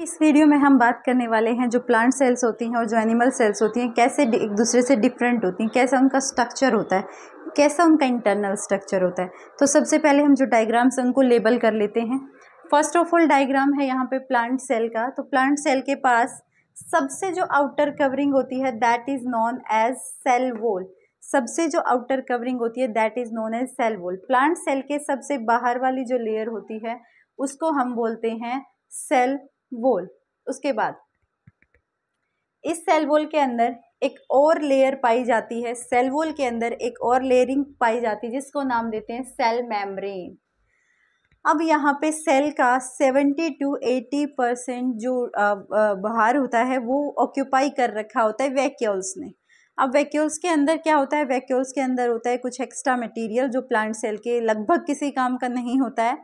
इस वीडियो में हम बात करने वाले हैं जो प्लांट सेल्स होती हैं और जो एनिमल सेल्स होती हैं कैसे एक दूसरे से डिफरेंट होती हैं, कैसा उनका स्ट्रक्चर होता है, कैसा उनका इंटरनल स्ट्रक्चर होता है। तो सबसे पहले हम जो डायग्राम्स हैं उनको लेबल कर लेते हैं। फर्स्ट ऑफ ऑल डायग्राम है यहाँ पे प्लांट सेल का। तो प्लांट सेल के पास सबसे जो आउटर कवरिंग होती है that is known as cell wall. सबसे जो आउटर कवरिंग होती है that is known as cell wall. Plant cell के सबसे बाहर वाली जो लेयर होती है उसको हम बोलते हैं सेल वॉल। उसके बाद इस सेल वॉल के अंदर एक और लेयर पाई जाती है, सेल वॉल के अंदर एक और लेयरिंग पाई जाती है जिसको नाम देते हैं सेल मेम्ब्रेन। अब यहाँ पे सेल का 70 to 80% जो बाहर होता है वो ऑक्यूपाई कर रखा होता है वैक्यूल्स ने। अब वैक्यूल्स के अंदर क्या होता है, वैक्यूल्स के अंदर होता है कुछ एक्स्ट्रा मटेरियल जो प्लांट सेल के लगभग किसी काम का नहीं होता है।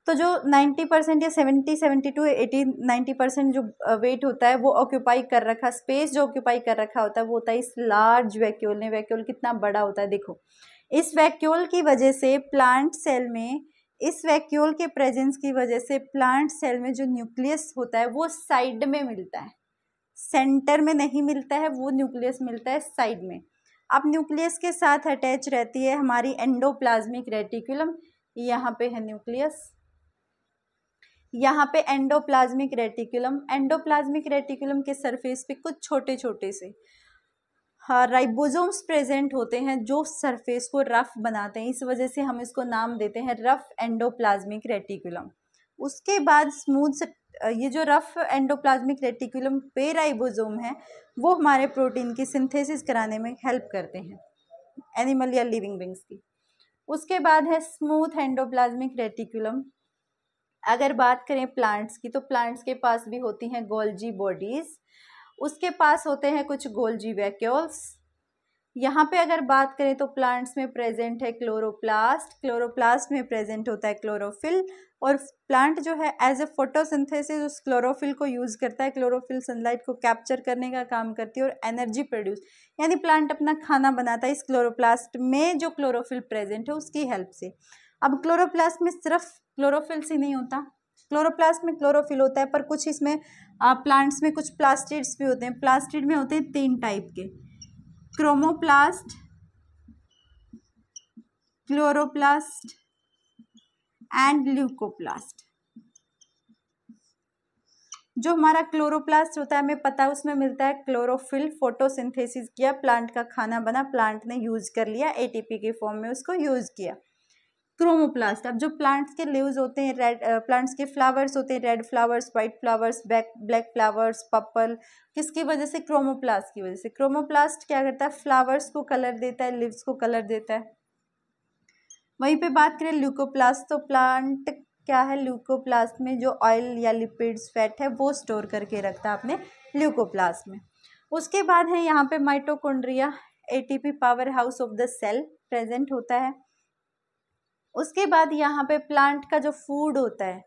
तो जो 90% या 70 to 80-90% जो वेट होता है वो ऑक्यूपाई कर रखा, स्पेस जो ऑक्यूपाई कर रखा होता है वो होता है इस लार्ज वैक्यूल ने। वैक्यूल कितना बड़ा होता है देखो, इस वैक्यूल की वजह से प्लांट सेल में, इस वैक्यूल के प्रेजेंस की वजह से प्लांट सेल में जो न्यूक्लियस होता है वो साइड में मिलता है, सेंटर में नहीं मिलता है, वो न्यूक्लियस मिलता है साइड में। अब न्यूक्लियस के साथ अटैच रहती है हमारी एंडोप्लाज्मिक रेटिकुलम। यहाँ पे है न्यूक्लियस, यहाँ पे एंडोप्लाज्मिक रेटिकुलम। एंडोप्लाज्मिक रेटिकुलम के सरफेस पे कुछ छोटे छोटे से राइबोसोम्स प्रेजेंट होते हैं जो सरफेस को रफ बनाते हैं, इस वजह से हम इसको नाम देते हैं रफ एंडोप्लाज्मिक रेटिकुलम। उसके बाद स्मूथ, ये जो रफ एंडोप्लाज्मिक रेटिकुलम पे राइबोसोम है वो हमारे प्रोटीन की सिंथेसिस कराने में हेल्प करते हैं, एनिमल या लिविंग बींग्स की। उसके बाद है स्मूथ एंडोप्लाज्मिक रेटिकुलम। अगर बात करें प्लांट्स की तो प्लांट्स के पास भी होती हैं गोल्जी बॉडीज, उसके पास होते हैं कुछ गोल्जी वैक्यूल्स। यहाँ पे अगर बात करें तो प्लांट्स में प्रेजेंट है क्लोरोप्लास्ट, क्लोरोप्लास्ट में प्रेजेंट होता है क्लोरोफिल। और प्लांट जो है एज ए फोटोसिंथेसिस उस क्लोरोफिल को यूज करता है, क्लोरोफिल सनलाइट को कैप्चर करने का काम करती है और एनर्जी प्रोड्यूस, यानी प्लांट अपना खाना बनाता है इस क्लोरोप्लास्ट में जो क्लोरोफिल प्रेजेंट है उसकी हेल्प से। अब क्लोरोप्लास्ट में सिर्फ क्लोरोफिल से नहीं होता, क्लोरोप्लास्ट में क्लोरोफिल होता है पर कुछ इसमें प्लांट्स में कुछ प्लास्टिड्स भी होते हैं। प्लास्टिड में होते हैं 3 टाइप के, क्रोमोप्लास्ट, क्लोरोप्लास्ट एंड ल्यूकोप्लास्ट। जो हमारा क्लोरोप्लास्ट होता है हमें पता है उसमें मिलता है क्लोरोफिल, फोटोसिंथेसिस किया, प्लांट का खाना बना, प्लांट ने यूज कर लिया, एटीपी के फॉर्म में उसको यूज किया। क्रोमोप्लास्ट, अब जो प्लांट्स के लीव्स होते हैं, रेड प्लांट्स के फ्लावर्स होते हैं, red flowers, white flowers, black flowers, purple, किसकी वजह से? क्रोमोप्लास्ट की वजह से। क्रोमोप्लास्ट क्या करता है? फ्लावर्स को कलर देता है, लीव्स को कलर देता है। वहीं पे बात करें ल्यूकोप्लास्ट, तो प्लांट क्या है, ल्यूकोप्लास्ट में जो ऑयल या लिपिड्स, फैट है वो स्टोर करके रखता है अपने ल्यूकोप्लास्ट में। उसके बाद है यहाँ पे mitochondria, ATP power house of the cell present होता है। उसके बाद यहाँ पे प्लांट का जो फूड होता है,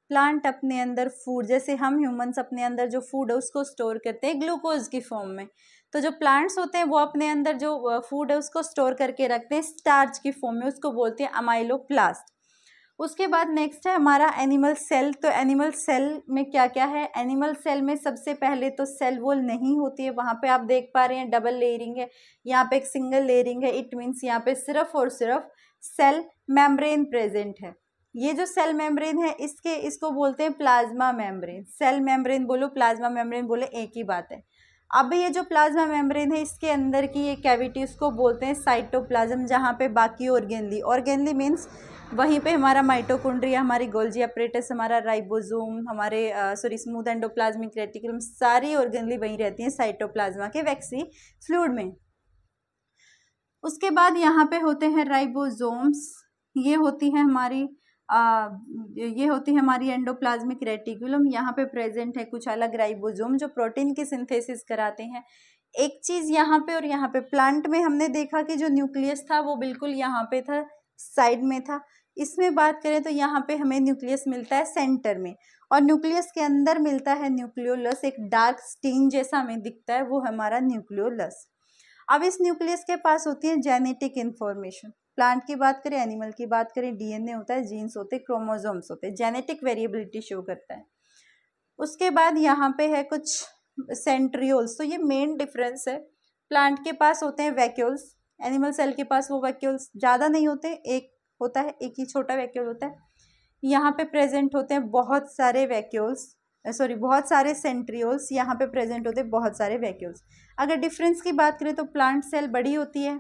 प्लांट अपने अंदर फूड, जैसे हम ह्यूमंस अपने अंदर जो फूड है उसको स्टोर करते हैं ग्लूकोज की फॉर्म में, तो जो प्लांट्स होते हैं वो अपने अंदर जो फूड है उसको स्टोर करके रखते हैं स्टार्च की फॉर्म में, उसको बोलते हैं अमाइलोप्लास्ट। उसके बाद नेक्स्ट है हमारा एनिमल सेल। तो एनिमल सेल में क्या क्या है? एनिमल सेल में सबसे पहले तो सेल वॉल नहीं होती है, वहाँ पे आप देख पा रहे हैं डबल लेयरिंग है, यहाँ पे एक सिंगल लेयरिंग है। इट मीन्स यहाँ पे सिर्फ और सिर्फ सेल मेम्ब्रेन प्रेजेंट है। ये जो सेल मेम्ब्रेन है इसको बोलते हैं प्लाज्मा मेम्ब्रेन। सेल मेम्ब्रेन बोलो, प्लाज्मा मेम्ब्रेन बोले, एक ही बात है। अब ये जो प्लाज्मा मेम्ब्रेन है इसके अंदर की ये कैविटी उसको बोलते हैं साइटोप्लाज्म, जहाँ पे बाकी ऑर्गेनली, ऑर्गेनली मीन्स वहीं पे हमारा माइटोकॉन्ड्रिया, हमारी गोल्जी अपरेटस, हमारा राइबोसोम, हमारे स्मूथ एंडोप्लाज्मिक रेटिकुलम, सारी ऑर्गेनली वहीं रहती हैं साइटोप्लाज्मा के वैक्सी फ्लूइड में। उसके बाद यहाँ पे होते हैं राइबोसोम्स, ये होती है हमारी एंडोप्लाज्मिक रेटिकुलम। यहाँ पे प्रेजेंट है कुछ अलग राइबोसोम जो प्रोटीन की सिंथेसिस कराते हैं। एक चीज यहाँ पे और यहाँ पे, प्लांट में हमने देखा कि जो न्यूक्लियस था वो बिल्कुल यहाँ पे था, साइड में था। इसमें बात करें तो यहाँ पे हमें न्यूक्लियस मिलता है सेंटर में, और न्यूक्लियस के अंदर मिलता है न्यूक्लियोलस, एक डार्क स्टीन जैसा हमें दिखता है, वो हमारा न्यूक्लियोलस। अब इस न्यूक्लियस के पास होती है जेनेटिक इंफॉर्मेशन। प्लांट की बात करें, एनिमल की बात करें, डीएनए होता है, जीन्स होते हैं, क्रोमोसोम्स होते हैं, जेनेटिक वेरिएबिलिटी शो करता है। उसके बाद यहाँ पे है कुछ सेंट्रियोल्स। तो ये मेन डिफरेंस है, प्लांट के पास होते हैं वैक्यूल्स, एनिमल सेल के पास वो वैक्यूल्स ज़्यादा नहीं होते, एक होता है, एक ही छोटा वैक्यूल होता है। यहाँ पे प्रेजेंट होते हैं बहुत सारे वैक्यूल्स, बहुत सारे सेंट्रियोल्स, यहाँ पे प्रेजेंट होते हैं बहुत सारे वैक्यूल्स। अगर डिफरेंस की बात करें तो प्लांट सेल बड़ी होती है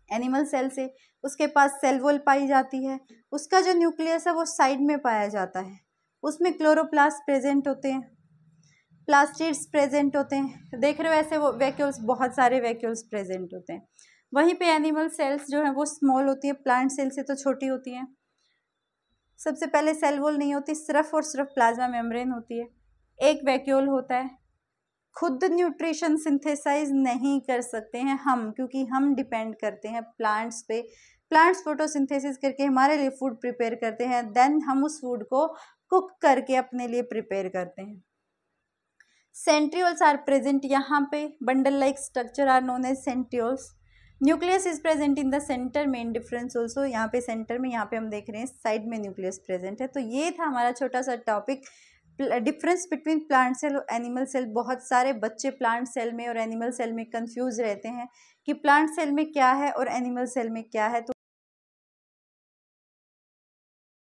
एनिमल सेल से, उसके पास सेल वॉल पाई जाती है, उसका जो न्यूक्लियस है वो साइड में पाया जाता है, उसमें क्लोरोप्लास्ट प्रेजेंट होते हैं, प्लास्टिड्स प्रेजेंट होते हैं। देख रहे हो ऐसे वो वैक्यूल्स, बहुत सारे वैक्यूल्स प्रेजेंट होते हैं। वहीं पे एनिमल सेल्स जो है वो स्मॉल होती है, प्लांट सेल से तो छोटी होती हैं। सबसे पहले सेल वॉल नहीं होती, सिर्फ और सिर्फ प्लाज्मा मेम्ब्रेन होती है, एक वैक्यूल होता है। खुद न्यूट्रिशन सिंथेसाइज नहीं कर सकते हैं हम, क्योंकि हम डिपेंड करते हैं प्लांट्स पे। प्लांट्स फोटोसिंथेसिस करके हमारे लिए फूड प्रिपेयर करते हैं, देन हम उस फूड को कुक करके अपने लिए प्रिपेयर करते हैं। सेंट्रियोल्स आर प्रेजेंट यहाँ पे, bundle like structure are known as centrioles. Nucleus is present in the centre, main difference also, यहाँ पे सेंटर में, यहाँ पे हम देख रहे हैं साइड में न्यूक्लियस प्रेजेंट है। तो ये था हमारा छोटा सा topic, difference between plant cell और एनिमल सेल। बहुत सारे बच्चे प्लांट सेल में और एनिमल सेल में कंफ्यूज रहते हैं कि प्लांट सेल में क्या है और एनिमल सेल में क्या है। तो